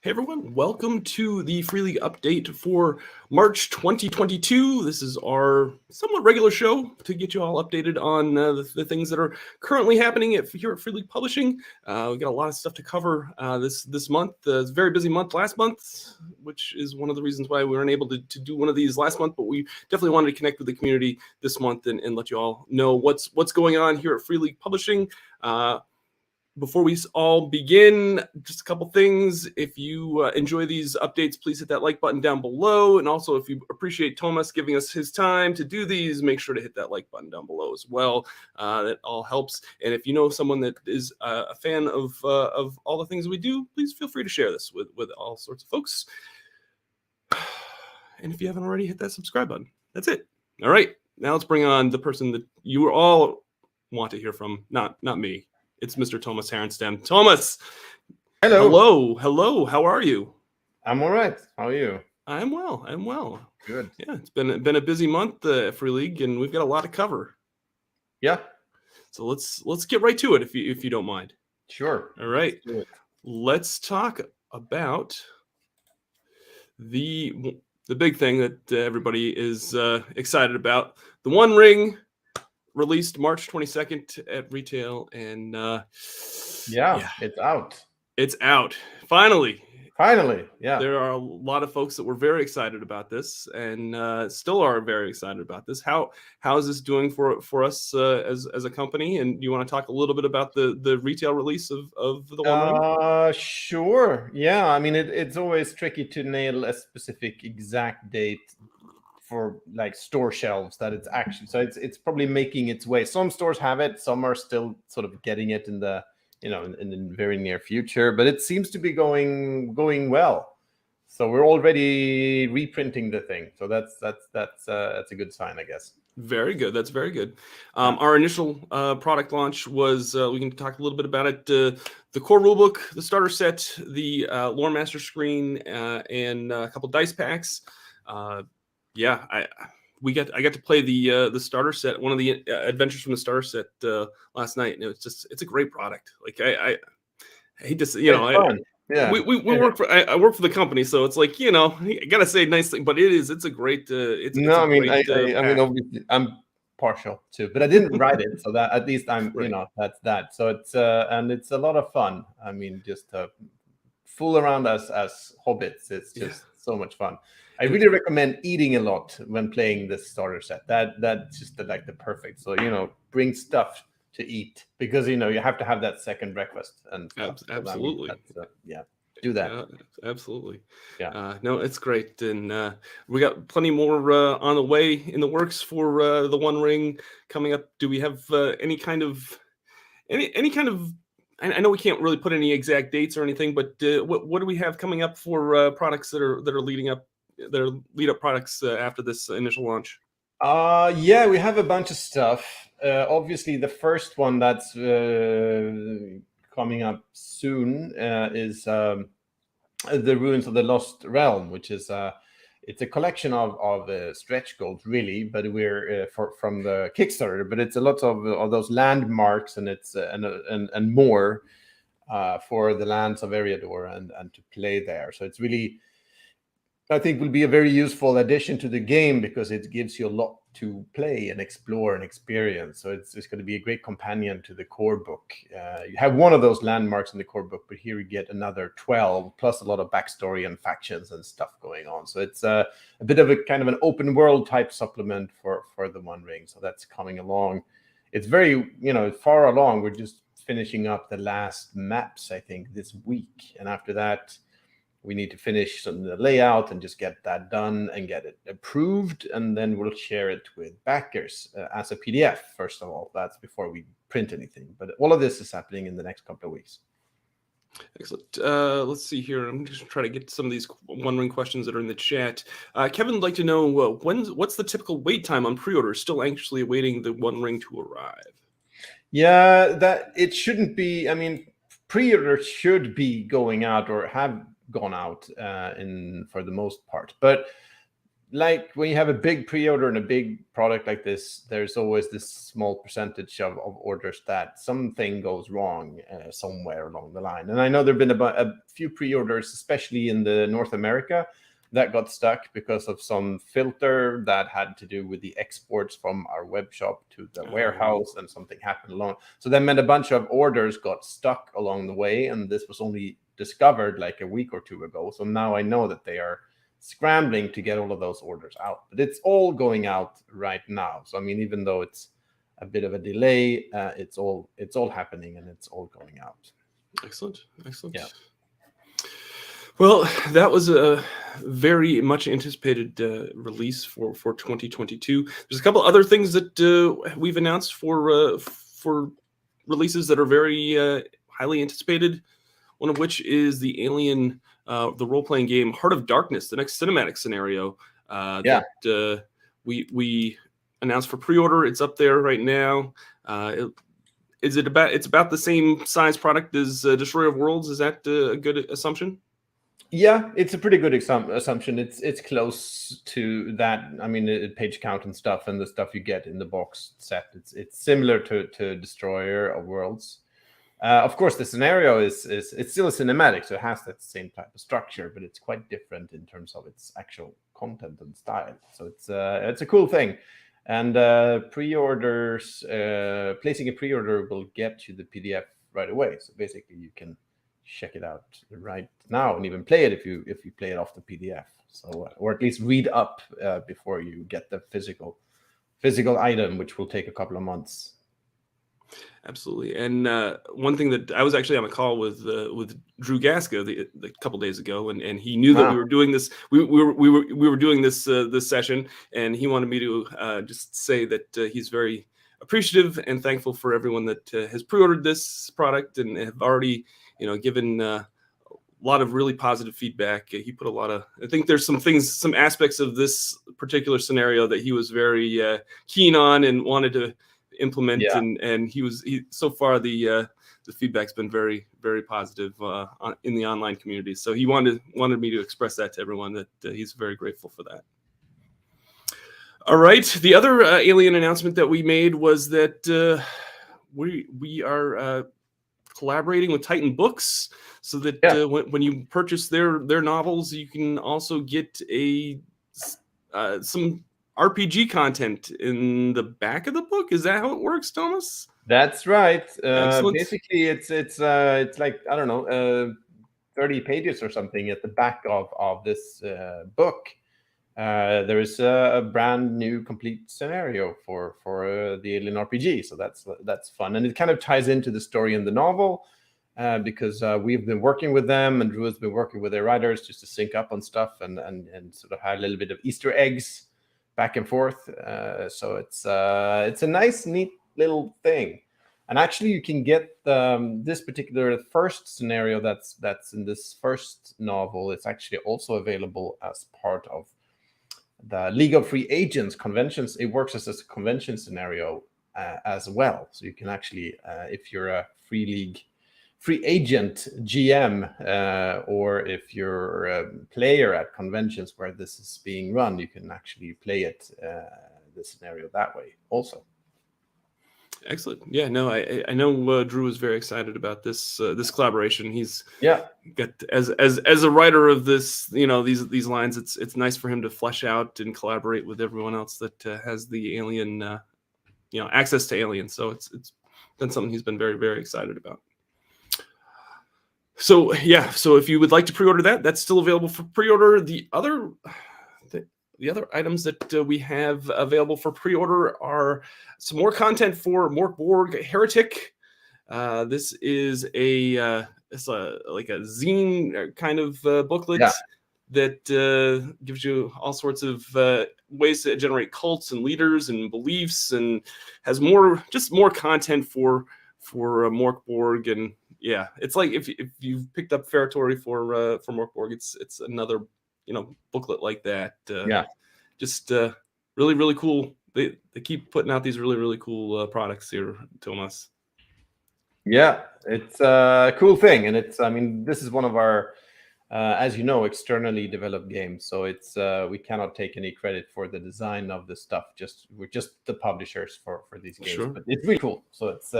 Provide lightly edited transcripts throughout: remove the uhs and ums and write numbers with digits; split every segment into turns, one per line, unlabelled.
Hey everyone, welcome to the Free League update for March 2022. This is our somewhat regular show to get you all updated on the things that are currently happening here at Free League Publishing. We've got a lot of stuff to cover this month. It's a very busy month last month, which is one of the reasons why we weren't able to do one of these last month, but we definitely wanted to connect with the community this month and let you all know what's going on here at Free League Publishing. Before we all begin, just a couple things. If you enjoy these updates, please hit that like button down below. And also, if you appreciate Tomas giving us his time to do these, make sure to hit that like button down below as well. That all helps. And if you know someone that is a fan of all the things we do, please feel free to share this with all sorts of folks. And if you haven't already, hit that subscribe button. That's it. All right. Now let's bring on the person that you all want to hear from. Not me. It's Mr. Tomas Herenstam. Tomas!
Hello.
Hello. How are you?
I'm all right. How are you?
I'm well.
Good.
Yeah, it's been a busy month at Free League, and we've got a lot to cover.
Yeah.
So let's get right to it, if you don't mind.
Sure.
All right.
Let's do it.
Let's talk about the big thing that everybody is excited about. The One Ring released March 22nd at retail, and
yeah, it's out.
It's out. Finally,
yeah.
There are a lot of folks that were very excited about this, and still are very excited about this. How is this doing for us as a company? And do you want to talk a little bit about the retail release of the One Ring?
Sure. Yeah. I mean, it's always tricky to nail a specific exact date for like store shelves that it's actually, so it's probably making its way. Some stores have it, some are still sort of getting it in the in the very near future, but it seems to be going well. So we're already reprinting the thing, so that's a good sign, I guess.
Very good. That's very good. Our initial product launch was, we can talk a little bit about it, the core rulebook, the starter set, the lore master screen, and a couple dice packs. Yeah, I got to play the starter set, one of the adventures from the starter set last night, and it's a great product. Like I hate to say,
yeah,
we work for I work for the company, so it's like I gotta say a nice thing, but it's a great
I mean obviously I'm partial too, but I didn't write it, so that at least I'm
right.
That's that. So it's and it's a lot of fun. I mean, just to fool around as hobbits, it's just so much fun. I really recommend eating a lot when playing this starter set. That's just like the perfect. So bring stuff to eat, because you have to have that second breakfast and stuff.
Absolutely.
Do that.
Yeah, absolutely.
Yeah.
No, it's great, and we got plenty more on the way in the works for the One Ring coming up. Do we have any kind of I know we can't really put any exact dates or anything, but what do we have coming up for products that are leading up? That are lead up products after this initial launch?
Yeah, we have a bunch of stuff. Obviously, the first one that's coming up soon is the Ruins of the Lost Realm, which is it's a collection of stretch goals, really, but we're from the Kickstarter. But it's a lot of those landmarks, and it's and more for the lands of Eriador and to play there. So it's really, I think, will be a very useful addition to the game, because it gives you a lot to play and explore and experience. So it's going to be a great companion to the core book. You have one of those landmarks in the core book, but here you get another 12, plus a lot of backstory and factions and stuff going on. So it's a bit of a kind of an open world type supplement for the One Ring. So that's coming along. It's very, far along. We're just finishing up the last maps, I think, this week. And after that, we need to finish some of the layout and just get that done and get it approved, and then we'll share it with backers as a PDF. First of all, that's before we print anything. But all of this is happening in the next couple of weeks.
Excellent. Let's see here. I'm just trying to get some of these One Ring questions that are in the chat. Kevin would like to know what's the typical wait time on pre-order? Still anxiously awaiting the One Ring to arrive.
Yeah, that it shouldn't be. I mean, pre-order should be going out or have gone out for the most part, but like when you have a big pre-order and a big product like this, there's always this small percentage of orders that something goes wrong somewhere along the line. And I know there've been a few pre-orders, especially in the North America, that got stuck because of some filter that had to do with the exports from our web shop to the warehouse, and something happened along. So that meant a bunch of orders got stuck along the way, and this was only discovered like a week or two ago. So now I know that they are scrambling to get all of those orders out, but it's all going out right now. So I mean, even though it's a bit of a delay, it's all happening and it's all going out.
Excellent.
Yeah.
Well, that was a very much anticipated release for 2022. There's a couple other things that we've announced for releases that are very highly anticipated. One of which is the Alien, the role-playing game Heart of Darkness, the next cinematic scenario that we announced for pre-order. It's up there right now. It's about the same size product as Destroyer of Worlds? Is that a good assumption?
Yeah, it's a pretty good assumption. It's close to that. I mean, page count and stuff, and the stuff you get in the box set. It's similar to Destroyer of Worlds. Of course, the scenario is it's still a cinematic, so it has that same type of structure, but it's quite different in terms of its actual content and style. So it's a cool thing. And pre-orders, placing a pre-order will get you the PDF right away. So basically, you can check it out right now and even play it if you play it off the PDF. So or at least read up before you get the physical item, which will take a couple of months.
Absolutely. And one thing that I was actually on a call with Drew Gaska a couple days ago, and he knew that we were doing this. We were doing this this session, and he wanted me to just say that he's very appreciative and thankful for everyone that has pre-ordered this product and have already given a lot of really positive feedback. He put a lot of, I think there's some aspects of this particular scenario that he was very keen on and wanted to implement, and so far the feedback's been very, very positive in the online community. So he wanted me to express that to everyone, that he's very grateful for that. All right, the other Alien announcement that we made was that we are collaborating with Titan Books, so that when you purchase their novels, you can also get some RPG content in the back of the book. Is that how it works, Thomas?
That's right. Basically, it's like, I don't know, 30 pages or something at the back of this book. There is a brand new complete scenario for the Alien RPG, so that's fun, and it kind of ties into the story in the novel, because we've been working with them, and Drew has been working with their writers just to sync up on stuff and sort of have a little bit of Easter eggs back and forth. So it's a nice, neat little thing. And actually, you can get this particular first scenario that's in this first novel. It's actually also available as part of the League of Free Agents conventions. It works as a convention scenario as well. So you can actually, if you're a free agent GM, or if you're a player at conventions where this is being run, you can actually play it, the scenario that way also.
Excellent. Yeah, no, I know Drew is very excited about this collaboration. He's got as a writer of this, these lines. It's nice for him to flesh out and collaborate with everyone else that has the Alien, access to Alien. So it's been something he's been very, very excited about. So if you would like to pre-order that's still available for pre-order. The other items that we have available for pre-order are some more content for Mörk, Borg, Heretic. This is it's like a zine kind of booklet that gives you all sorts of ways to generate cults and leaders and beliefs, and has more content for Mörk, Borg. And it's like if you've picked up Ferratory for Mörk, Borg, it's another booklet like that. Just really, really cool. They keep putting out these really, really cool products here, Tomas.
Yeah, it's a cool thing, and this is one of our as you know, externally developed games. So it's we cannot take any credit for the design of the stuff. We're just the publishers for these games.
Sure.
But it's really cool. So it's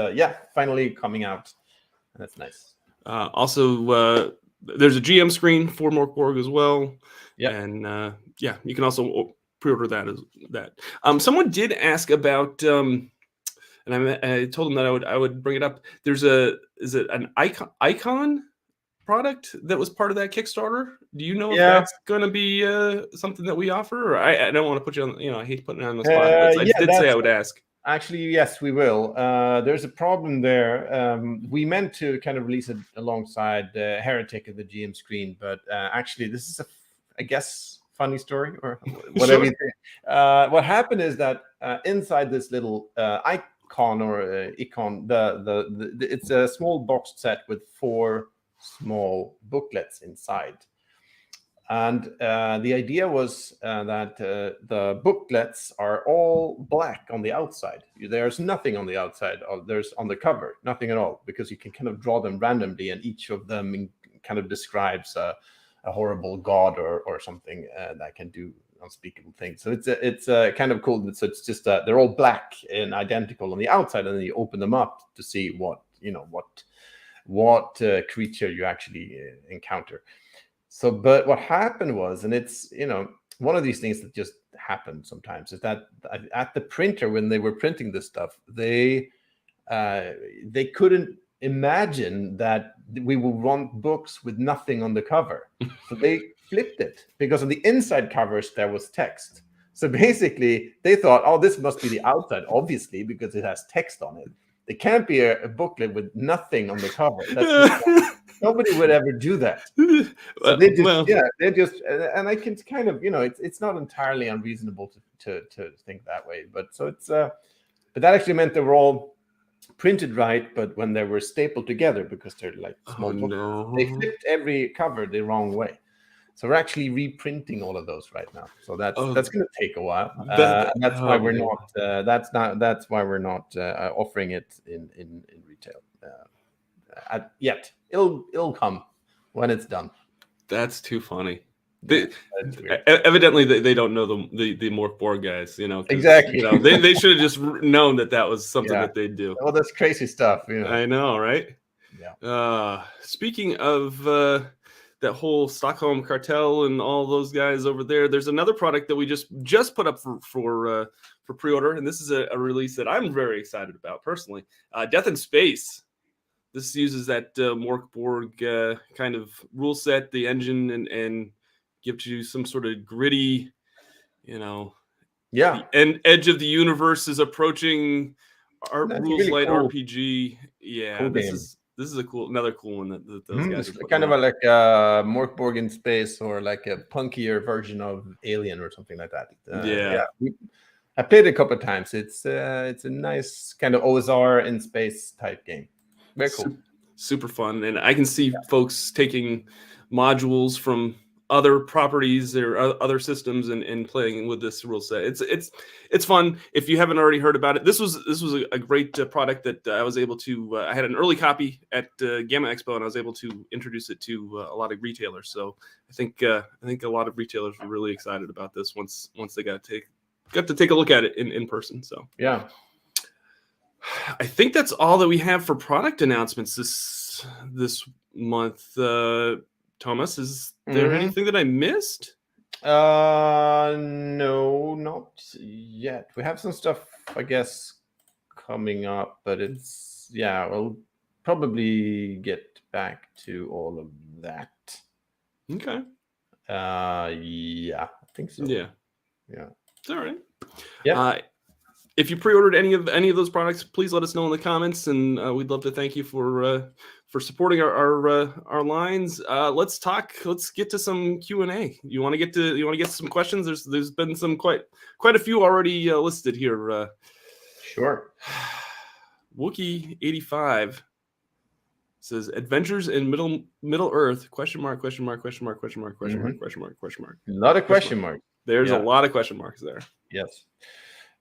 finally coming out. That's nice.
Also, there's a GM screen for Borg as well.
Yeah.
And you can also pre-order that. Someone did ask about, and I told them that I would bring it up. Is it an icon product that was part of that Kickstarter? Do you know if that's going to be something that we offer? Or I don't want to put you on. I hate putting it on the spot. But I did say I would ask.
Actually, yes, we will. There's a problem there. We meant to kind of release it alongside Heretic of the GM screen, but actually, this is I guess, funny story or whatever. Sure. What happened is that inside this little icon or icon, it's a small box set with 4 small booklets inside. And the idea was that the booklets are all black on the outside. There's nothing on the outside. There's on the cover, nothing at all, because you can kind of draw them randomly, and each of them kind of describes a horrible god or something that can do unspeakable things. So it's kind of cool. So it's just they're all black and identical on the outside, and then you open them up to see what creature you actually encounter. So, but what happened was, and it's, one of these things that just happened sometimes, is that at the printer, when they were printing this stuff, they couldn't imagine that we would want books with nothing on the cover. So they flipped it, because on the inside covers, there was text. So basically, they thought, oh, this must be the outside, obviously, because it has text on it. It can't be a booklet with nothing on the cover. Nobody would ever do that. So they just, and I can kind of, it's not entirely unreasonable to think that way. But so it's, but that actually meant they were all printed right, but when they were stapled together, because they're like small booklets, they flipped every cover the wrong way. So we're actually reprinting all of those right now. So that's going to take a while. That's why we're not. That's why we're not offering it in retail yet. It'll come when it's done.
That's too funny. Evidently, they don't know the Mörk Borg guys.
Exactly.
They should have just known that was something that they'd do.
Well, that's crazy stuff.
I know, right?
Yeah.
Speaking of. That whole Stockholm cartel and all those guys over there. There's another product that we just put up for pre-order, and this is a release that I'm very excited about personally. Death in Space. This uses that Mörk Borg kind of rule set, the engine, and gives you some sort of gritty, the edge of the universe is approaching. Rules light cool. RPG. Yeah,
cool
This is another cool one that those guys are
kind of like a Mörk Borg in space, or like a punkier version of Alien or something like that. I played it a couple of times. It's a nice kind of OSR in space type game. Very cool.
Super fun. And I can see folks taking modules from other properties or other systems and playing with this rule set. It's fun. If you haven't already heard about it, this was a great product that I was able to. I had an early copy at Gamma Expo, and I was able to introduce it to a lot of retailers. So I think a lot of retailers were really excited about this once they got to take a look at it in person. So
yeah,
I think that's all that we have for product announcements this month. Thomas, is there anything that I missed?
No, not yet. We have some stuff, I guess, coming up, but we'll probably get back to all of that.
Okay.
I think so.
Yeah. It's all right.
Yeah.
If you pre-ordered any of those products, please let us know in the comments, and we'd love to thank you for supporting our lines. Let's get to some Q&A. You want to get to some questions? There's been some quite a few already listed here.
Sure.
Wookie 85 says Adventures in Middle Earth ? Question mark. A
lot of question marks.
There's a lot of question marks there.
Yes.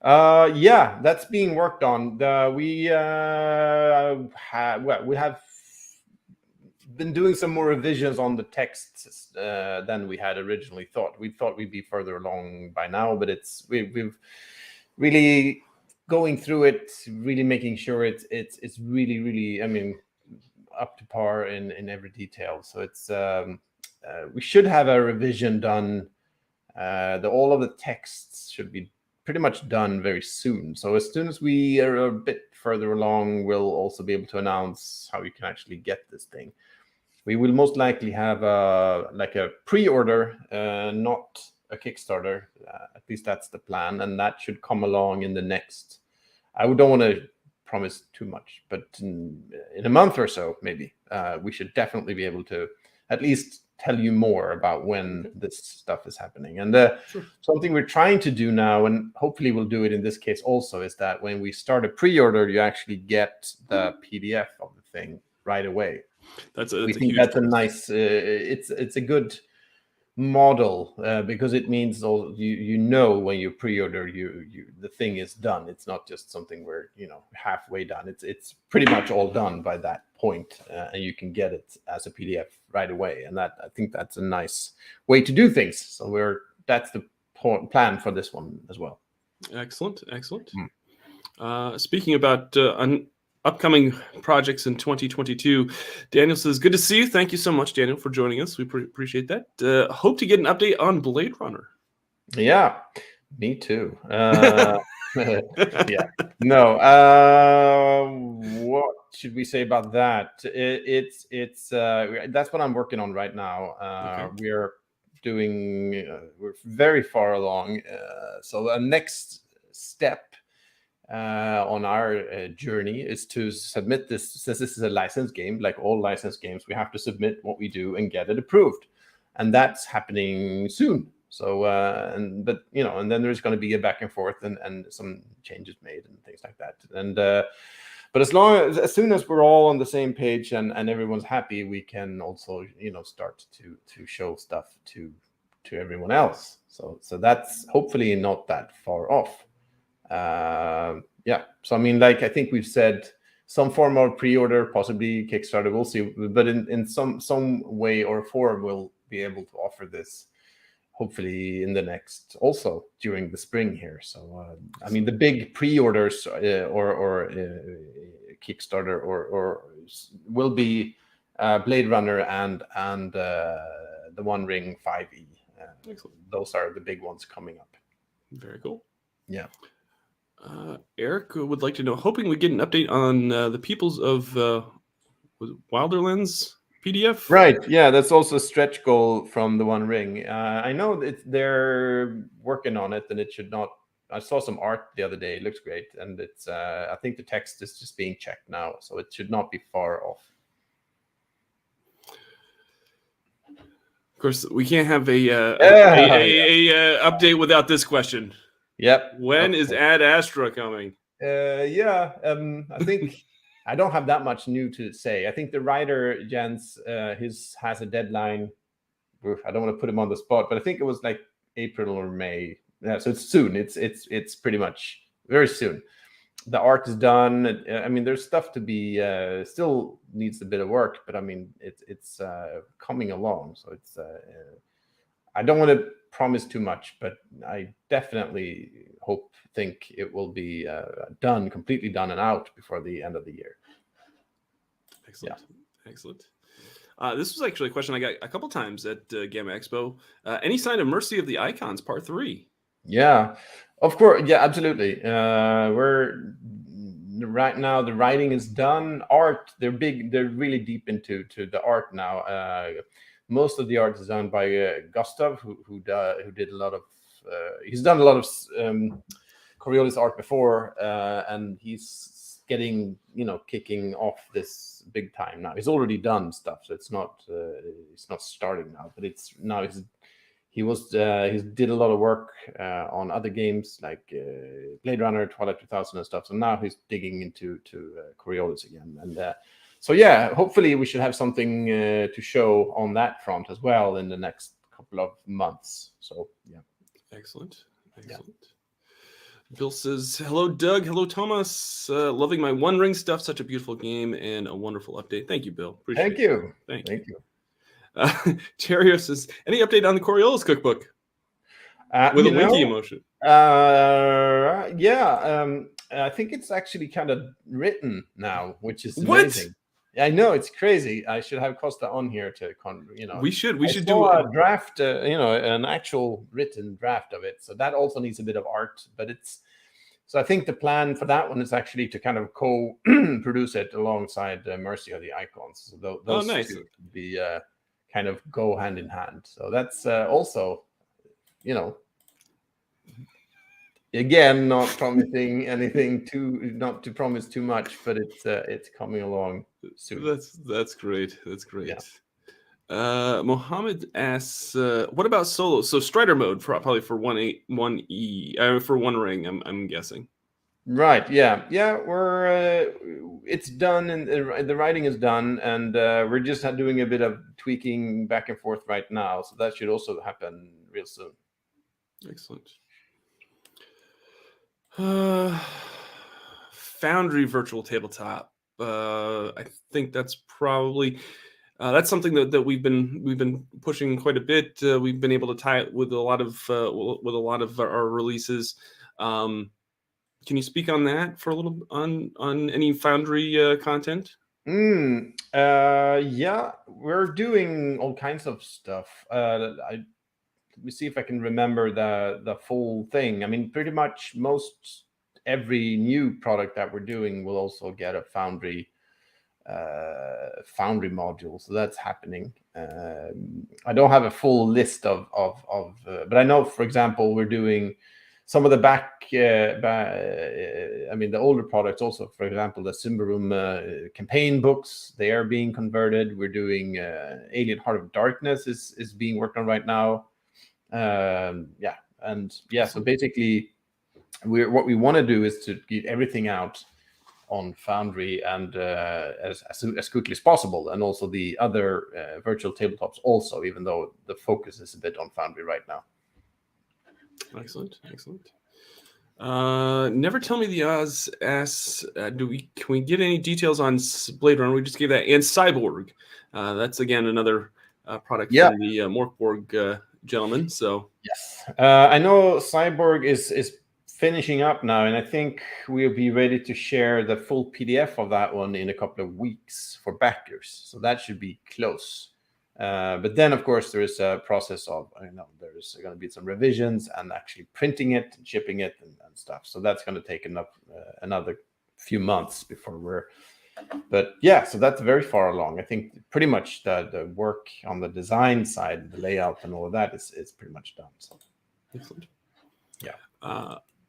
That's being worked on. We have been doing some more revisions on the texts than we had originally thought. We thought we'd be further along by now, but we've really going through it, really making sure it's really, I mean, up to par in every detail. So it's we should have a revision done. All of the texts should be pretty much done very soon. So as soon as we are a bit further along, we'll also be able to announce how you can actually get this thing. We will most likely have a pre-order, not a Kickstarter. At least that's the plan, and that should come along in the next. I don't want to promise too much, but in a month or so, maybe we should definitely be able to at least tell you more about when this stuff is happening. And something we're trying to do now, and hopefully we'll do it in this case also, is that when we start a pre-order, you actually get the PDF of the thing right away. We think that's a nice. It's a good model because it means you know when you pre-order the thing is done. It's not just something where halfway done. It's pretty much all done by that point, and you can get it as a PDF right away. And I think that's a nice way to do things. So that's the plan for this one as well.
Excellent. Speaking about upcoming projects in 2022, Daniel says, good to see you. Thank you so much, Daniel, for joining us. We appreciate that. Hope to get an update on Blade Runner.
Yeah, me too. Yeah, no. What should we say about that? It's that's what I'm working on right now. Okay. We're very far along. So the next step on our journey is to submit this. Since this is a licensed game, like all licensed games, we have to submit what we do and get it approved, and that's happening soon. So and then there's going to be a back and forth and some changes made and things like that. And but as soon as we're all on the same page and everyone's happy, we can also start to show stuff to everyone else. So that's hopefully not that far off. So I mean, I think we've said some form of pre-order, possibly Kickstarter, we'll see, but in some way or form we'll be able to offer this hopefully in the next, also during the spring here. So I mean, the big pre-orders or Kickstarter or will be Blade Runner and the One Ring 5e. Those are the big ones coming up.
Very cool.
Yeah.
Eric would like to know, hoping we get an update on the Peoples of Wilderlands PDF.
Right. Yeah, that's also a stretch goal from the One Ring. I know they're working on it, and it should not. I saw some art the other day. It looks great, and it's. I think the text is just being checked now, so it should not be far off.
Of course, we can't have a update without this question.
Yep.
When is Ad Astra coming?
I think I don't have that much new to say. I think the writer Jens has a deadline. I don't want to put him on the spot, but I think it was like April or May. Yeah, so it's soon. It's pretty much very soon. The art is done. I mean, there's stuff to be still needs a bit of work, but I mean, it's coming along. So it's I don't want to promise too much, but I definitely think it will be completely done and out before the end of the year.
Excellent. Yeah. Excellent. This was actually a question I got a couple times at Gamma Expo. Any sign of Mercy of the Icons Part 3?
Yeah, of course. Yeah, absolutely. We're right now. The writing is done. Art. They're really deep into the art now. Most of the art is done by Gustav, who did a lot of. He's done a lot of Coriolis art before, and he's getting kicking off this big time now. He's already done stuff, so it's not starting now, but it's now he did a lot of work on other games like Blade Runner, Twilight 2000 and stuff. So now he's digging into Coriolis again, and so yeah, hopefully we should have something to show on that front as well in the next couple of months. So yeah,
excellent.
Yeah.
Bill says, hello, Doug. Hello, Thomas. Loving my One Ring stuff. Such a beautiful game and a wonderful update. Thank you, Bill. Appreciate
Thank you.
Thank
you.
Terrio says, any update on the Coriolis cookbook? With a winky emotion.
I think it's actually kind of written now, which is amazing. I know, it's crazy. I should have Costa on here to,
We should do
a draft, an actual written draft of it. So that also needs a bit of art, but so I think the plan for that one is actually to kind of co-produce it alongside Mercy of the Icons. So those
nice.
two be kind of go hand in hand. So that's also, again, not promising anything not to promise too much, but it's coming along soon.
That's great. That's great. Yeah. Mohammed asks, what about solo? So Strider mode probably for 1E for One Ring. I'm guessing.
Right. Yeah. We're it's done, and the writing is done, and we're just doing a bit of tweaking back and forth right now. So that should also happen real soon.
Excellent. Foundry virtual tabletop. I think that's probably that's something that we've been pushing quite a bit. We've been able to tie it with a lot of our releases. Can you speak on that for a little on any Foundry content?
Yeah, we're doing all kinds of stuff. Let me see if I can remember the full thing. I mean, pretty much every new product that we're doing will also get a Foundry module. So that's happening. I don't have a full list of but I know, for example, we're doing some of the the older products also. For example, the Symbaroum campaign books, they are being converted. We're doing Alien Heart of Darkness is being worked on right now. So basically what we want to do is to get everything out on Foundry and as quickly as possible, and also the other virtual tabletops also, even though the focus is a bit on Foundry right now.
Excellent. Never Tell Me the Oz asks, can we get any details on Blade Runner? We just gave that, and Cyborg. That's again another product from the Mörk gentleman. So
yes, I know Cyborg is finishing up now, and I think we'll be ready to share the full PDF of that one in a couple of weeks for backers. So that should be close. But then, of course, there is a process of, there's going to be some revisions and actually printing it and shipping it and stuff. So that's going to take another few months before we're. But yeah, so that's very far along. I think pretty much the work on the design side, the layout and all of that is pretty much done. So.
Excellent.
Yeah.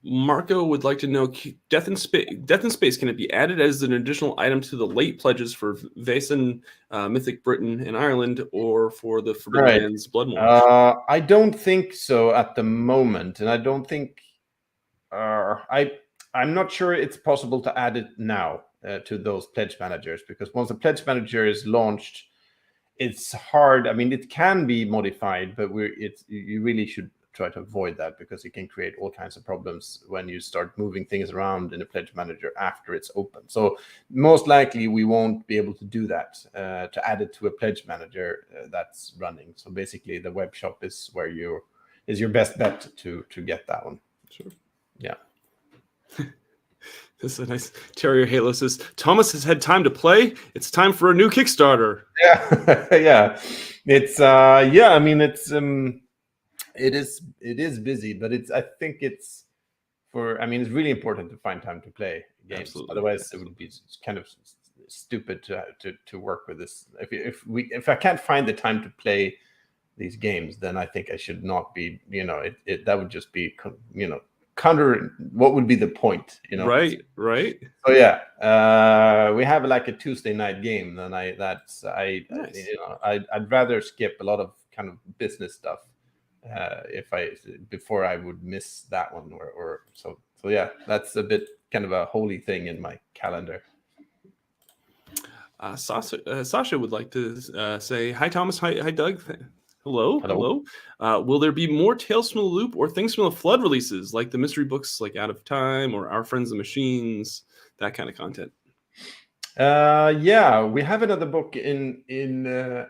Marco would like to know, Death in Space, can it be added as an additional item to the late pledges for Vaesen, Mythic Britain and Ireland, or for the Forbidden Lands Blood March?
I don't think so at the moment, and I don't think I'm not sure it's possible to add it now to those pledge managers, because once the pledge manager is launched, it's hard. I mean, it can be modified, but you really should try to avoid that, because it can create all kinds of problems when you start moving things around in a pledge manager after it's open. So most likely we won't be able to do that, to add it to a pledge manager that's running. So basically the web shop is where is your best bet to get that one.
Sure.
Yeah.
This is a nice. Terrier Halo says, Thomas has had time to play. It's time for a new Kickstarter.
Yeah. Yeah. It's I mean, it's it is busy, but I think it's really important to find time to play games.
Absolutely.
Otherwise it would be kind of stupid to work with this. If I can't find the time to play these games, then I think I should not be, that would just be, counter. What would be the point,
Right.
So yeah, we have like a Tuesday night game, and I'd rather skip a lot of kind of business stuff before I would miss that one, or so yeah, that's a bit kind of a holy thing in my calendar.
Sasha would like to say hi, Thomas. Hi, Doug. Hello,
Hello.
hello. Will there be more Tales from the Loop or Things from the Flood releases, like the mystery books like Out of Time or Our Friends the Machines, that kind of content?
Yeah, we have another book in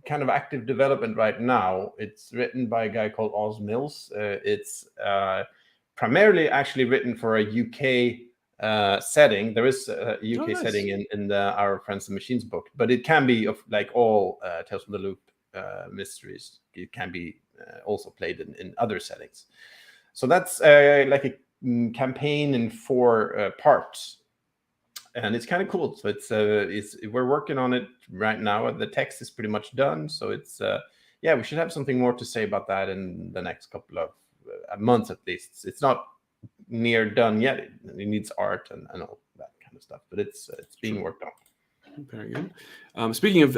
kind of active development right now. It's written by a guy called Oz Mills. It's primarily actually written for a UK setting. There is a UK setting in the Our Friends and Machines book, but it can be of like all Tales from the Loop mysteries. It can be also played in other settings. So that's like a campaign in 4 parts. And it's kind of cool. So it's we're working on it right now. The text is pretty much done. So it's yeah, we should have something more to say about that in the next couple of months at least. It's not near done yet. It needs art and all that kind of stuff. But it's being worked on.
Very good. Speaking of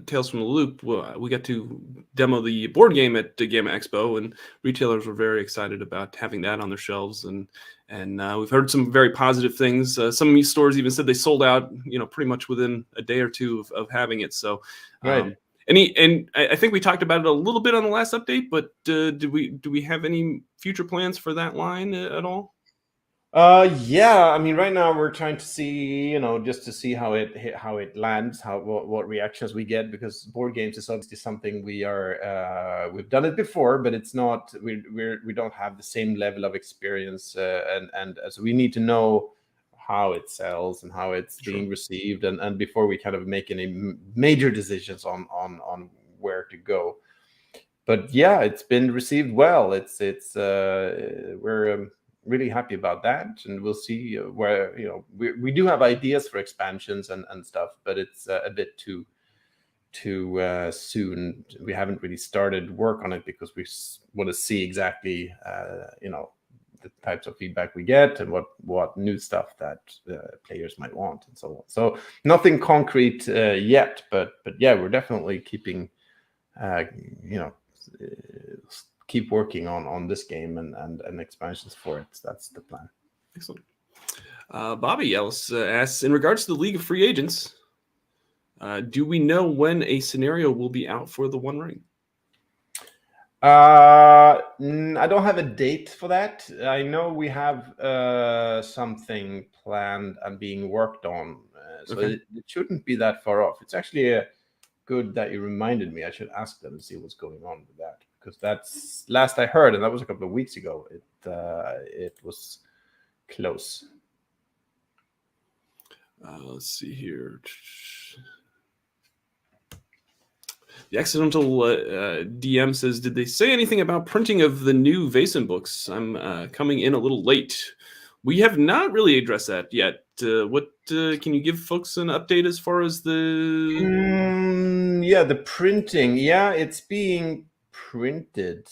Tales from the Loop, we got to demo the board game at Gamma Expo, and retailers were very excited about having that on their shelves. And we've heard some very positive things. Some of these stores even said they sold out, pretty much within a day or two of having it. So,
right.
And I think we talked about it a little bit on the last update, but do we have any future plans for that line at all?
Yeah, I mean, right now we're trying to see, just to see how it lands, what reactions we get, because board games is obviously something we've done it before, but it's not we don't have the same level of experience, and so we need to know how it sells and how it's being received, and before we kind of make any major decisions on where to go. But yeah, it's been received well. We're really happy about that, and we'll see where we do have ideas for expansions and stuff, but it's a bit too soon. We haven't really started work on it because we want to see exactly the types of feedback we get and what new stuff that players might want and so on. So nothing concrete yet, but yeah, we're definitely keeping keep working on this game and expansions for it. That's the plan.
Excellent. Bobby Ellis asks, in regards to the League of Free Agents, do we know when a scenario will be out for the One Ring?
I don't have a date for that. I know we have something planned and being worked on, so it shouldn't be that far off. It's actually good that you reminded me. I should ask them and see what's going on with that, because that's last I heard, and that was a couple of weeks ago. It was close.
Let's see here. The Accidental DM says, did they say anything about printing of the new Vaesen books? I'm coming in a little late. We have not really addressed that yet. What can you give folks an update as far as the...
Yeah, the printing. Yeah, it's being printed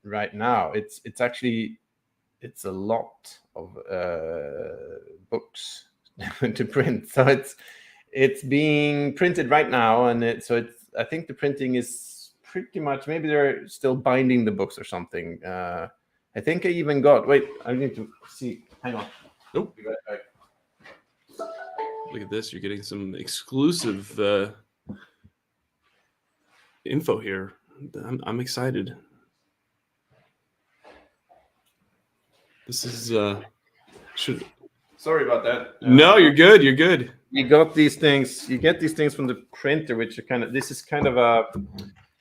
right now. It's actually a lot of books to print. So it's being printed right now, and I think the printing is pretty much, maybe they're still binding the books or something. I think I even got, wait, I need to see. Hang on.
Nope.
Be right back.
Look at this. You're getting some exclusive info here. I'm excited. This is
Sorry about that.
No, you're good. You're good.
You got these things. You get these things from the printer, which are kind of. This is kind of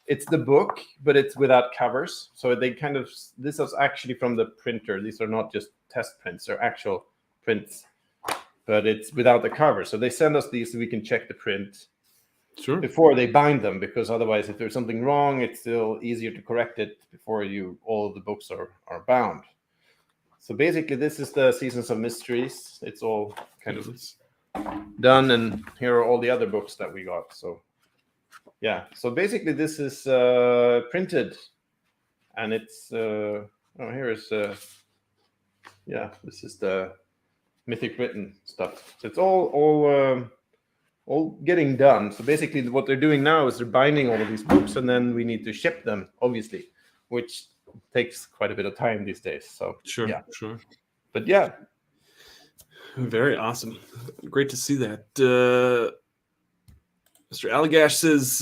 it's the book, but it's without covers. So this is actually from the printer. These are not just test prints; they're actual prints, but it's without the cover. So they send us these so we can check the print before they bind them, because otherwise, if there's something wrong, it's still easier to correct it before all of the books are bound. So basically, this is the Seasons of Mysteries. It's all kind of done, and here are all the other books that we got. So yeah, so basically this is printed, and it's here is this is the Mythic Written stuff. So it's all getting done. So basically what they're doing now is they're binding all of these books, and then we need to ship them, obviously, which takes quite a bit of time these days. So
sure.
But yeah,
very awesome. Great to see that. Mr. Allagash says,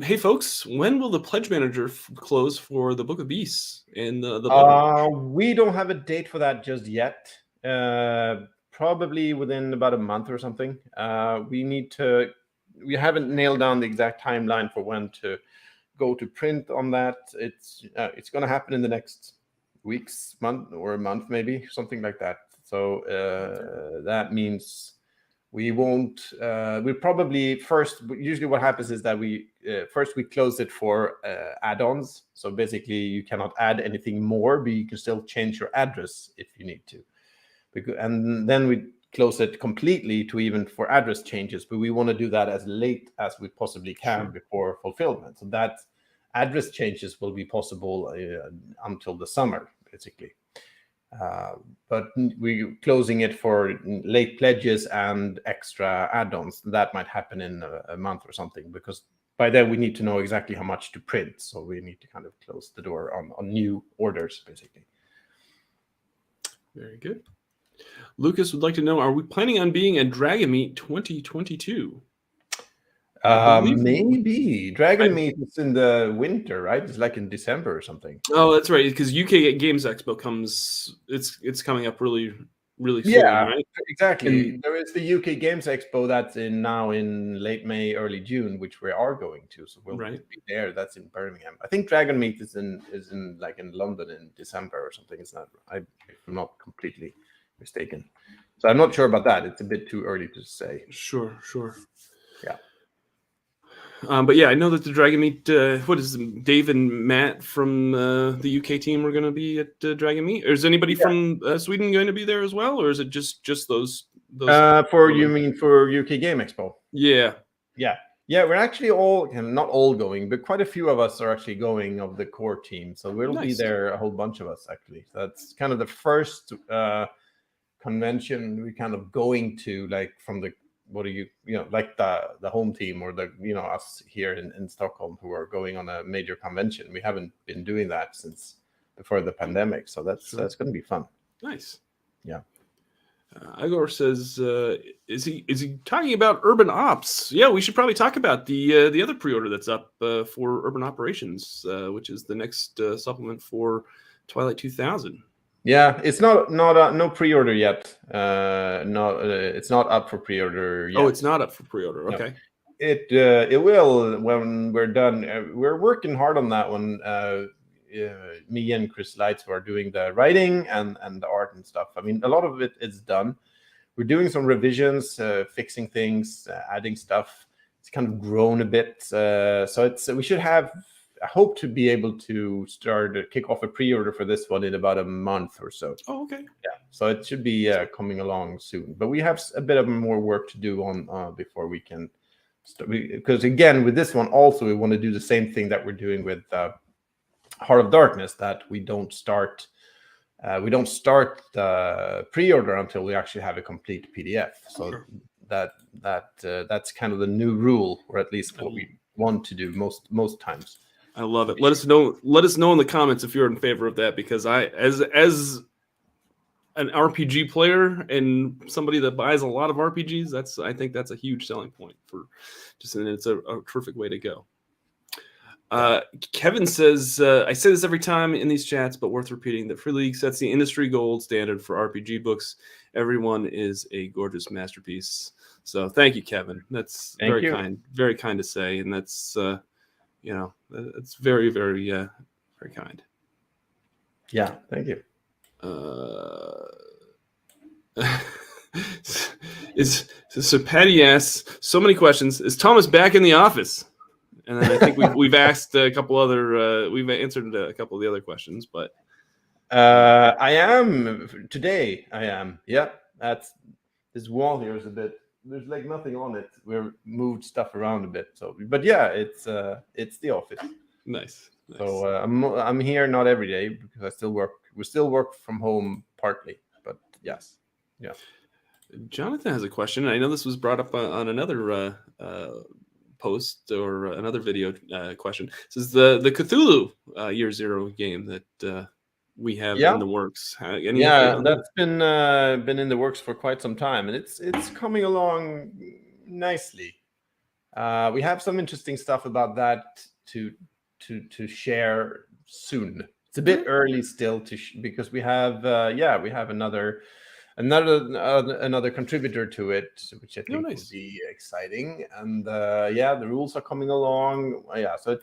"Hey folks, when will the pledge manager close for the Book of Beasts and the Blood Watch?"
We don't have a date for that just yet. Probably within about a month or something. We haven't nailed down the exact timeline for when to go to print on that. It's going to happen in the next weeks, month, or a month, maybe something like that. So that means we won't. We probably first. Usually, what happens is that we first we close it for add-ons. So basically, you cannot add anything more, but you can still change your address if you need to. And then we close it completely to even for address changes. But we want to do that as late as we possibly can before fulfillment. So that address changes will be possible until the summer, basically. But we're closing it for late pledges and extra add-ons. That might happen in a month or something, because by then we need to know exactly how much to print. So we need to kind of close the door on new orders, basically.
Very good. Lucas would like to know, are we planning on being at Dragon Meet 2022?
Maybe. Dragon Meet is in the winter, right? It's like in December or something.
Oh, that's right, because UK Games Expo it's coming up really soon,
yeah,
right?
Exactly. And there is the UK Games Expo that's now in late May, early June, which we are going to. So we'll be there. That's in Birmingham. I think Dragon Meet is in like in London in December or something. It's not. If I'm not completely mistaken. So I'm not sure about that. It's a bit too early to say.
Sure.
Yeah.
But yeah, I know that the Dragon Meet, what is it, Dave and Matt from the UK team are going to be at Dragon Meet? Or is anybody from Sweden going to be there as well? Or is it just those?
You mean for UK Game Expo?
Yeah.
We're actually all, not all going, but quite a few of us are actually going of the core team. So we'll be there, a whole bunch of us actually. So that's kind of the first convention we kind of going to, like from the like the home team or the us here in Stockholm who are going on a major convention. We haven't been doing that since before the pandemic, so that's going to be fun.
Nice.
Yeah.
Igor says, is he talking about Urban Ops? Yeah, we should probably talk about the other pre-order that's up for Urban Operations, which is the next supplement for Twilight 2000.
Yeah, it's not no pre-order yet. It's not up for pre-order yet.
Oh, it's not up for pre-order. Okay.
No. It will when we're done. We're working hard on that one. Me and Chris Lights are doing the writing and the art and stuff. I mean, a lot of it is done. We're doing some revisions, fixing things, adding stuff. It's kind of grown a bit. So we should have. I hope to be able to kick off a pre-order for this one in about a month or so.
Oh, okay.
Yeah, so it should be coming along soon. But we have a bit of more work to do on before we can start. Because again, with this one also, we want to do the same thing that we're doing with Heart of Darkness. That we don't start the pre-order until we actually have a complete PDF. So that's kind of the new rule, or at least what we want to do most times.
I love it. Let us know in the comments if you're in favor of that, because as an RPG player and somebody that buys a lot of RPGs, I think that's a huge selling point and it's a terrific way to go. Kevin says, I say this every time in these chats, but worth repeating, that Free League sets the industry gold standard for RPG books. Everyone is a gorgeous masterpiece. So thank you, Kevin. That's very kind to say, and that's it's very, very, very kind.
Yeah, thank you.
So Patty asks, so many questions. Is Thomas back in the office? And then I think we've asked a couple other, we've answered a couple of the other questions, but
I am today. I am. Yeah, that's this wall here is a bit. There's like nothing on it. We've moved stuff around a bit. So, but yeah, it's the office.
Nice.
So I'm here not every day because I still work. We still work from home partly, but yes, yeah.
Jonathan has a question. I know this was brought up on another post or another video question. This is the Cthulhu Year Zero game that we have in the works.
That's been in the works for quite some time, and it's coming along nicely. We have some interesting stuff about that to share soon. It's a bit early still because we have another contributor to it, which I think will be exciting. And the rules are coming along. So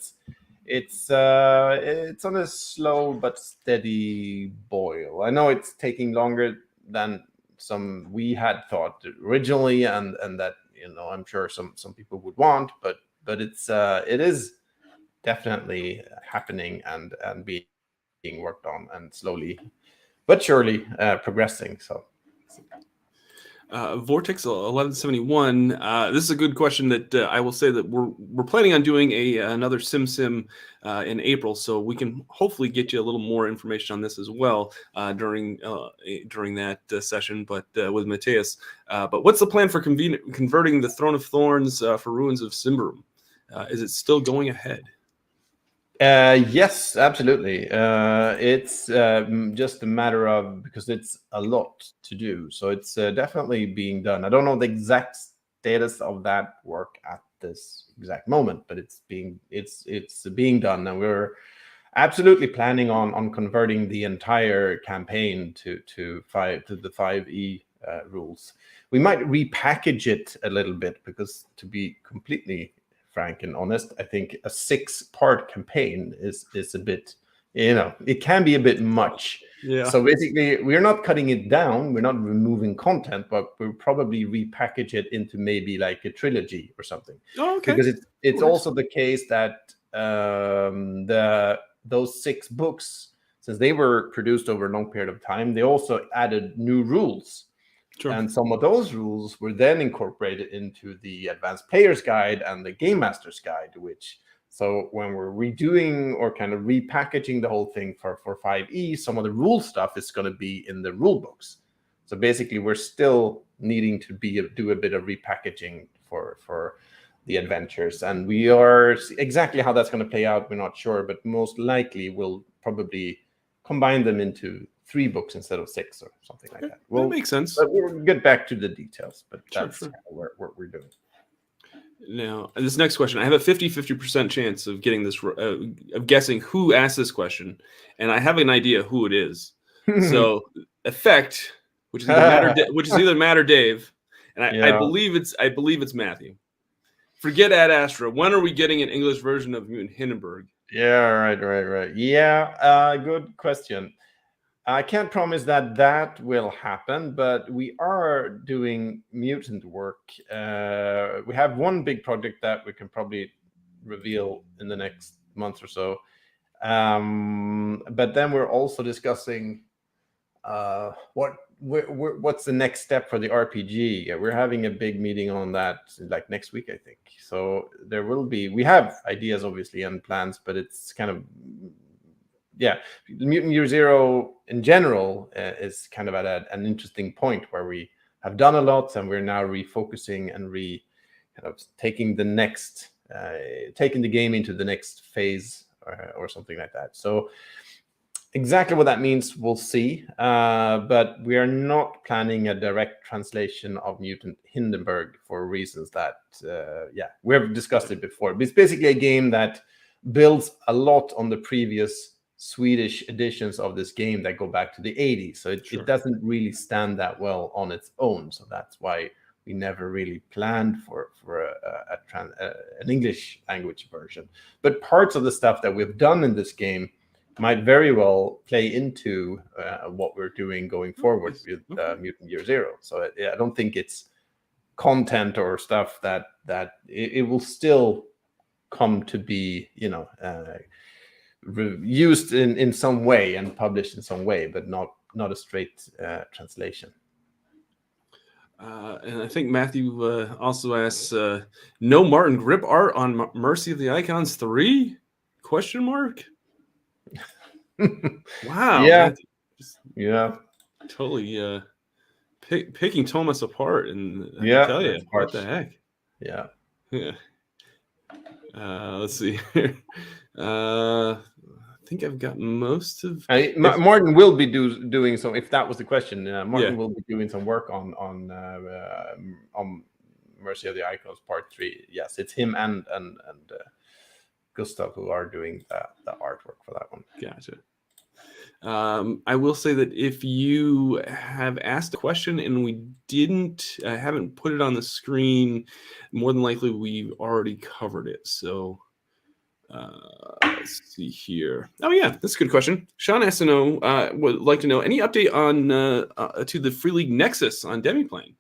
it's on a slow but steady boil. I know it's taking longer than some we had thought originally, and that I'm sure some people would want, but it is definitely happening and being worked on, and slowly but surely progressing. So
Vortex 1171. This is a good question that I will say that we're planning on doing another sim in April, so we can hopefully get you a little more information on this as well during that session. But with Mateus, but what's the plan for converting the Throne of Thorns for Ruins of Cimmerum? Is it still going ahead?
Yes, absolutely. It's just a matter of, because it's a lot to do, so it's definitely being done. I don't know the exact status of that work at this exact moment, but it's being done, and we're absolutely planning on converting the entire campaign to the 5e rules. We might repackage it a little bit, because to be completely frank and honest, I think a 6-part campaign is a bit, it can be a bit much.
Yeah.
So basically, we're not cutting it down, we're not removing content, but we'll probably repackage it into maybe like a trilogy or something.
Oh, okay.
Because it's also the case that those 6 books, since they were produced over a long period of time, they also added new rules. Sure. And some of those rules were then incorporated into the Advanced Player's Guide and the Game Master's Guide, so when we're redoing or kind of repackaging the whole thing for 5e, some of the rule stuff is going to be in the rule books. So basically, we're still needing to do a bit of repackaging for the adventures. And we are exactly how that's going to play out, we're not sure, but most likely we'll probably combine them into 3 books instead of 6 or something like that.
That makes sense.
But we'll get back to the details, but that's
sure.
Kind of what we're doing.
Now, this next question, I have a 50% chance of getting this, of guessing who asked this question, and I have an idea who it is. So, Effect, which is either Matt or Dave, and I believe it's Matthew. Forget Ad Astra. When are we getting an English version of Mutant Hindenburg?
Yeah, right. Yeah, good question. I can't promise that will happen, but we are doing mutant work. We have one big project that we can probably reveal in the next month or so. But then we're also discussing what's the next step for the RPG. We're having a big meeting on that like next week, I think. So we have ideas obviously and plans, but it's kind of, Mutant Year Zero in general is kind of at an interesting point where we have done a lot, and we're now refocusing and kind of taking the game into the next phase or something like that. So exactly what that means, we'll see. But we are not planning a direct translation of Mutant Hindenburg for reasons that, we've discussed it before. But it's basically a game that builds a lot on the previous Swedish editions of this game that go back to the 80s. So it doesn't really stand that well on its own. So that's why we never really planned for an English language version. But parts of the stuff that we've done in this game might very well play into what we're doing going forward with Mutant Year Zero. So I don't think it's content or stuff that it will still come to be, used in some way and published in some way, but not a straight translation.
And I think Matthew also asks, no Martin Grip art on Mercy of the Icons 3? ? Wow.
Yeah.
Matthew, totally picking Tomas apart, and I tell you, what the heck?
Yeah.
Let's see here. I think I've got most of.
Martin will be doing some. If that was the question, Martin will be doing some work on Mercy of the Icons Part 3. Yes, it's him and Gustav who are doing the artwork for that one.
Gotcha. I will say that if you have asked a question and we haven't put it on the screen, more than likely we've already covered it. So let's see here. Oh yeah, that's a good question. Sean has to know, would like to know any update on to the Free League Nexus on Demiplane.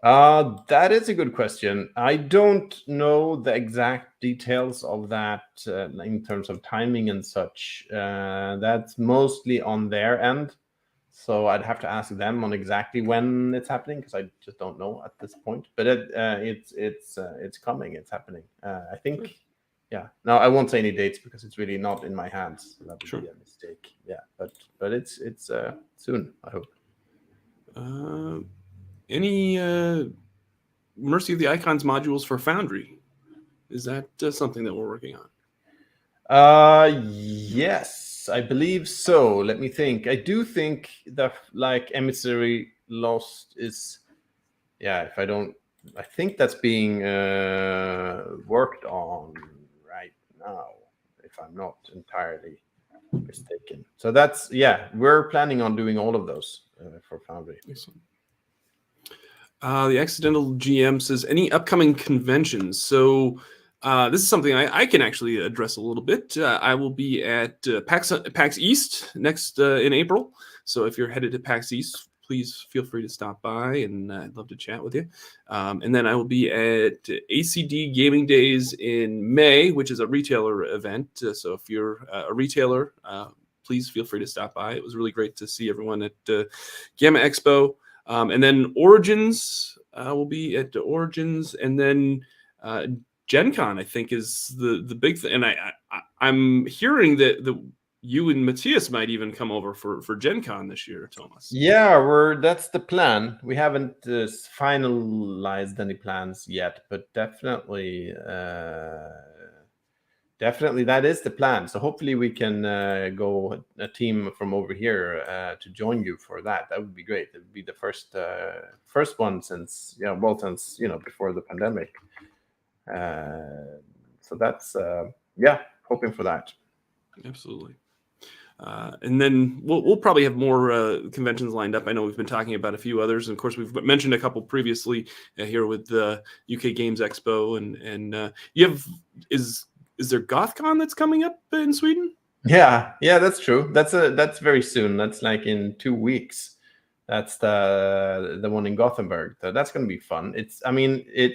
That is a good question. I don't know the exact details of that in terms of timing and such. That's mostly on their end, so I'd have to ask them on exactly when it's happening because I just don't know at this point. But it's coming. It's happening. I think. Yeah. No, I won't say any dates because it's really not in my hands. That would be a mistake. Yeah, but it's soon. I hope.
Any Mercy of the Icons modules for Foundry? Is that something that we're working on?
Yes, I believe so. Let me think. I do think that like Emissary Lost is, yeah. I think that's being worked on right now, if I'm not entirely mistaken. So that's, yeah, we're planning on doing all of those for Foundry.
Excellent. The Accidental GM says, any upcoming conventions? So this is something I can actually address a little bit. I will be at PAX East next in April. So if you're headed to PAX East, please feel free to stop by, and I'd love to chat with you. And then I will be at ACD Gaming Days in May, which is a retailer event. So if you're a retailer, please feel free to stop by. It was really great to see everyone at Gamma Expo. And then Origins will be at the Origins, and then Gen Con, I think, is the big thing. And I'm hearing that you and Matthias might even come over for Gen Con this year, Tomas.
Yeah, that's the plan. We haven't finalized any plans yet, but definitely that is the plan. So hopefully we can go a team from over here to join you for that. That would be great. It would be the first one since before the pandemic. So that's hoping for that.
Absolutely. And then we'll probably have more conventions lined up. I know we've been talking about a few others, and of course we've mentioned a couple previously here with the UK Games Expo, and you have is there GothCon that's coming up in Sweden?
Yeah, that's true. That's very soon. That's like in 2 weeks. That's the one in Gothenburg. That's going to be fun. It's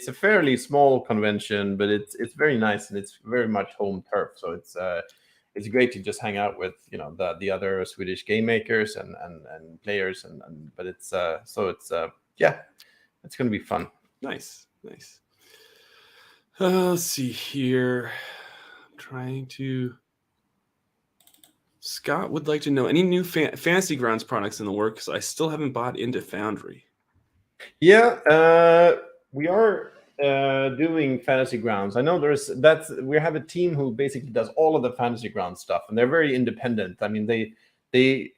a fairly small convention, but it's very nice, and it's very much home turf. So it's great to just hang out with the other Swedish game makers and players, but it's going to be fun.
Nice. Let's see here. Scott would like to know any new Fantasy Grounds products in the works. I still haven't bought into Foundry.
Yeah, we are doing Fantasy Grounds. I know we have a team who basically does all of the Fantasy Grounds stuff, and they're very independent. I mean, we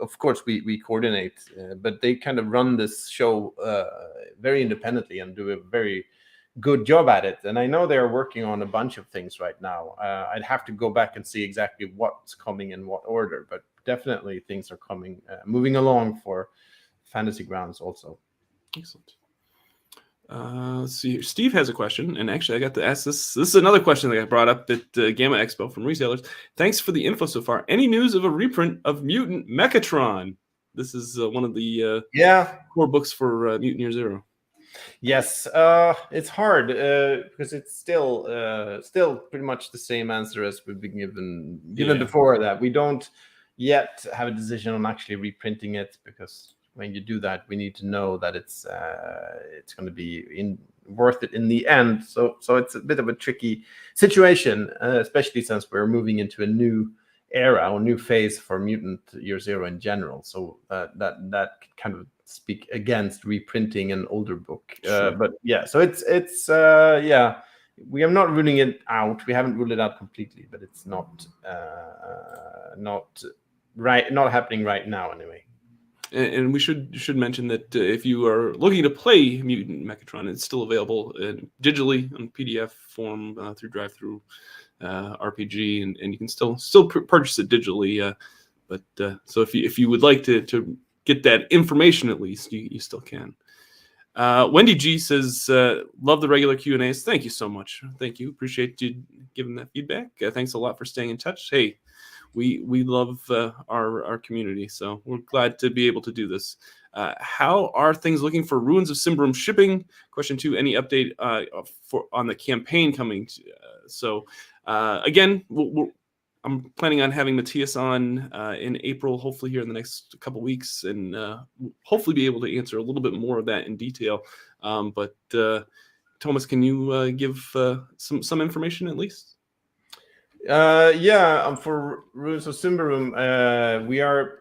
of course we coordinate, but they kind of run this show very independently and do a very good job at it. And I know they're working on a bunch of things right now. I'd have to go back and see exactly what's coming in what order, but definitely things are coming, moving along for Fantasy Grounds also.
Excellent. Let's see here. Steve has a question, and actually I got to ask this. This is another question that got brought up at Gamma Expo from resellers. Thanks for the info so far. Any news of a reprint of Mutant Mechatron? This is one of the core books for Mutant Year Zero.
Yes, it's hard because it's still pretty much the same answer as we've been given before that. We don't yet have a decision on actually reprinting it, because when you do that, we need to know that it's going to be worth it in the end. So it's a bit of a tricky situation, especially since we're moving into a new era or new phase for Mutant Year Zero in general. So that kind of speak against reprinting an older book.
Sure.
But yeah, so it's we are not ruling it out. We haven't ruled it out completely, but it's not happening right now anyway.
And we should mention that if you are looking to play Mutant Mechatron, it's still available digitally on PDF form through Drive-Thru RPG, and you can still purchase it digitally. But so if you would like to get that information, at least you still can. Wendy G says, love the regular Q&As. Thank you so much. Thank you. Appreciate you giving that feedback. Thanks a lot for staying in touch. Hey, we love our community, so we're glad to be able to do this. How are things looking for Ruins of Symbaroum shipping? Question 2, any update on the campaign coming? Again, I'm planning on having Matthias on in April, hopefully here in the next couple weeks, and hopefully be able to answer a little bit more of that in detail. But Tomas, can you give some information at least?
For Ruins of Symbaroum, we are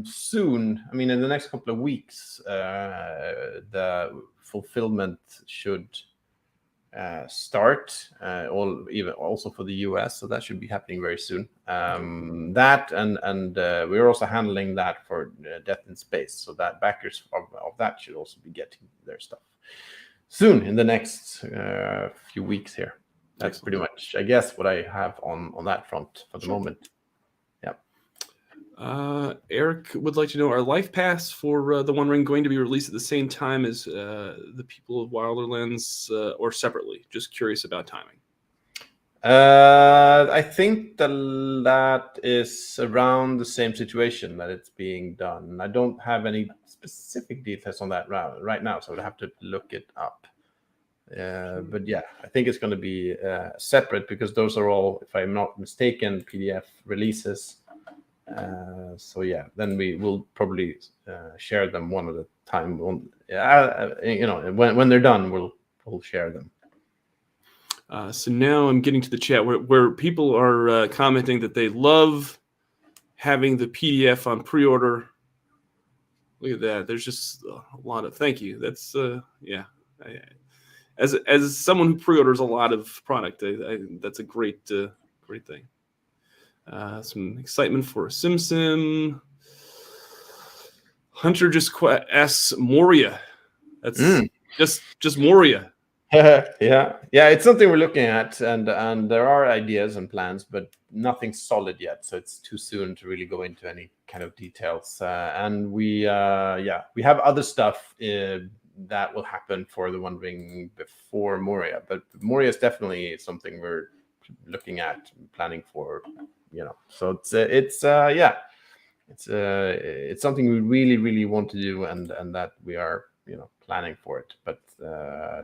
soon, in the next couple of weeks, the fulfillment should start, also for the US, so that should be happening very soon. That and we're also handling that for Death in Space, so that backers of that should also be getting their stuff soon in the next few weeks here. That's pretty much, I guess, what I have on that front for the moment. Yeah.
Eric would like to know, are Life Paths for the One Ring going to be released at the same time as the People of Wilderlands or separately? Just curious about timing.
I think that is around the same situation that it's being done. I don't have any specific details on that right now, so I'd have to look it up. But yeah, I think it's going to be separate because those are all, if I'm not mistaken, PDF releases. So yeah, then we will probably share them one at a time. When they're done, we'll share them.
So now I'm getting to the chat where people are commenting that they love having the PDF on pre-order. Look at that. There's just a lot of thank you. That's yeah. As someone who pre-orders a lot of product, that's a great thing. Some excitement for Sim. Hunter just asks Moria. That's just Moria.
Yeah, it's something we're looking at, and there are ideas and plans, but nothing solid yet. So it's too soon to really go into any kind of details. And we have other stuff that will happen for the One Ring before Moria, but Moria is definitely something we're looking at, planning for. So it's something we really want to do, and that we are planning for it. But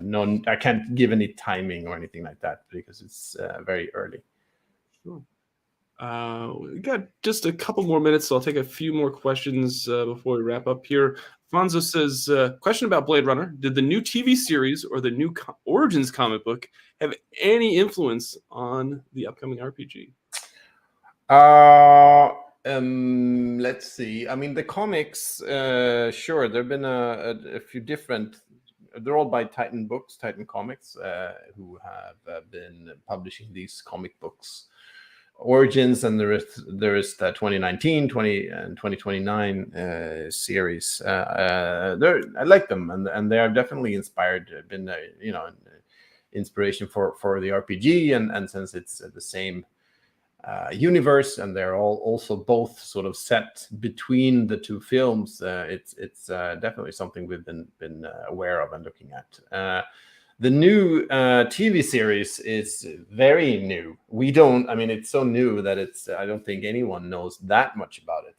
no, I can't give any timing or anything like that because it's very early.
Sure. We got just a couple more minutes, so I'll take a few more questions before we wrap up here. Fonzo says, question about Blade Runner. Did the new TV series or the new Origins comic book have any influence on the upcoming RPG?
Let's see. The comics, sure, there have been a few different. They're all by Titan Books, Titan Comics, who have been publishing these comic books. Origins, and there is the 2019, 20 and 2029 series. I like them, and they are definitely inspired. Been inspiration for the RPG, and since it's the same universe, and they're all also both sort of set between the two films, it's definitely something we've been aware of and looking at. The new TV series is very new. It's so new that I don't think anyone knows that much about it.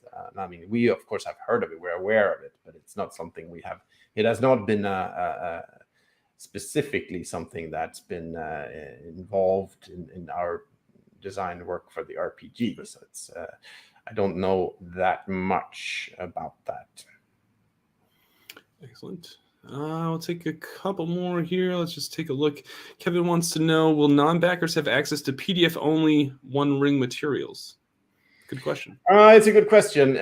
We of course have heard of it, we're aware of it, but it's not something we have. It has not been specifically something that's been involved in our design work for the RPG. So it's I don't know that much about that.
Excellent. I'll take a couple more here. Let's just take a look. Kevin wants to know, will non-backers have access to PDF-only One Ring materials? Good question.
It's a good question.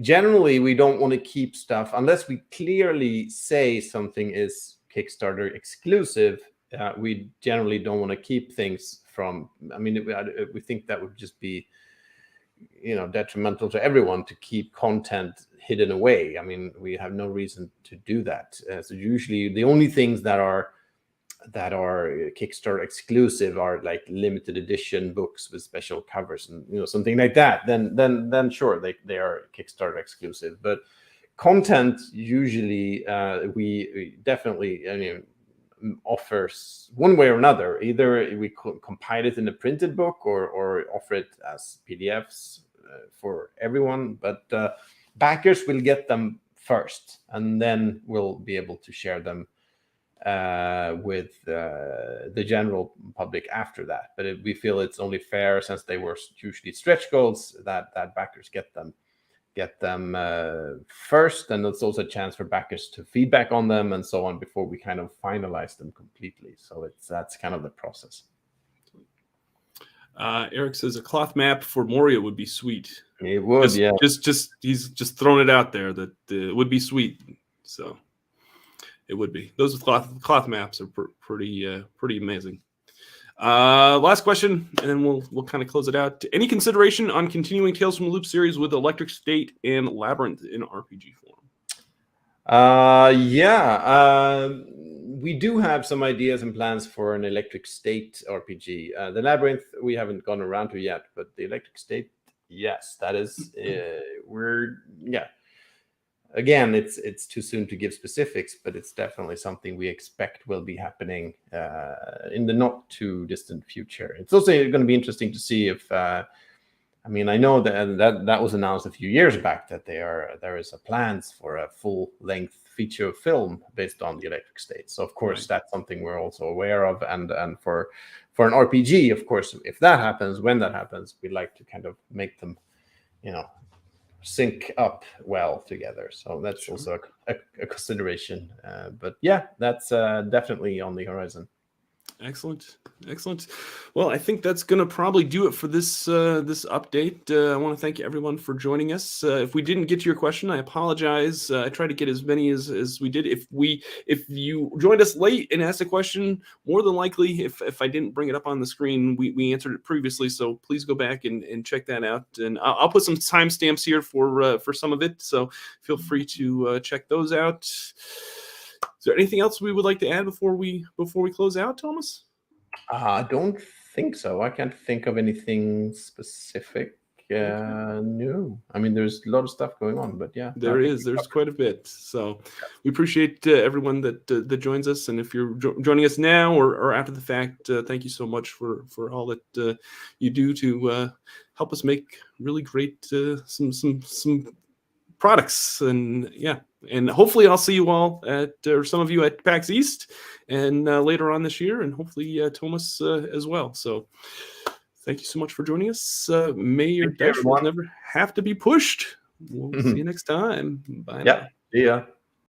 Generally, we don't want to keep stuff unless we clearly say something is Kickstarter exclusive. We generally don't want to keep things from. We think that would just be detrimental to everyone to keep content hidden away. I mean, we have no reason to do that. So usually the only things that are Kickstarter exclusive are like limited edition books with special covers and something like that. Then sure, they are Kickstarter exclusive. But content usually we definitely offers one way or another. Either we compile it in a printed book or offer it as PDFs for everyone. But backers will get them first, and then we'll be able to share them with the general public after that. But we feel it's only fair, since they were usually stretch goals, that backers get them first, and it's also a chance for backers to feedback on them and so on before we kind of finalize them completely. So that's kind of the process.
Eric says a cloth map for Moria would be sweet.
It would, yeah.
Just he's just throwing it out there that it would be sweet. So it would be. Those with cloth maps are pretty amazing. Last question, and then we'll kind of close it out. Any consideration on continuing Tales from the Loop series with Electric State and Labyrinth in RPG form?
We do have some ideas and plans for an Electric State RPG. The Labyrinth we haven't gone around to yet, but the Electric State, yes, that is Again, it's too soon to give specifics, but it's definitely something we expect will be happening in the not too distant future. It's also going to be interesting to see if, I know that was announced a few years back that there is a plans for a full-length feature film based on the Electric State. So of course that's something we're also aware of, and for an RPG, of course, if that happens, when that happens, we like to kind of make them, sync up well together. So that's also a consideration. But yeah, that's definitely on the horizon.
Excellent. Well, I think that's going to probably do it for this update. I want to thank everyone for joining us. If we didn't get to your question, I apologize. I tried to get as many as we did. If you joined us late and asked a question, more than likely, if I didn't bring it up on the screen, we answered it previously. So please go back and check that out. And I'll put some timestamps here for some of it. So feel free to check those out. Is there anything else we would like to add before we close out, Thomas?
I don't think so. I can't think of anything specific. No. I mean, there's a lot of stuff going on, but yeah.
There's quite a bit. So we appreciate everyone that joins us. And if you're joining us now or after the fact, thank you so much for all that you do to help us make really great some products. And hopefully I'll see you all or some of you at PAX East and later on this year, and hopefully Thomas as well. So thank you so much for joining us. May your dashboards never have to be pushed. We'll see you next time. Bye now.
See ya.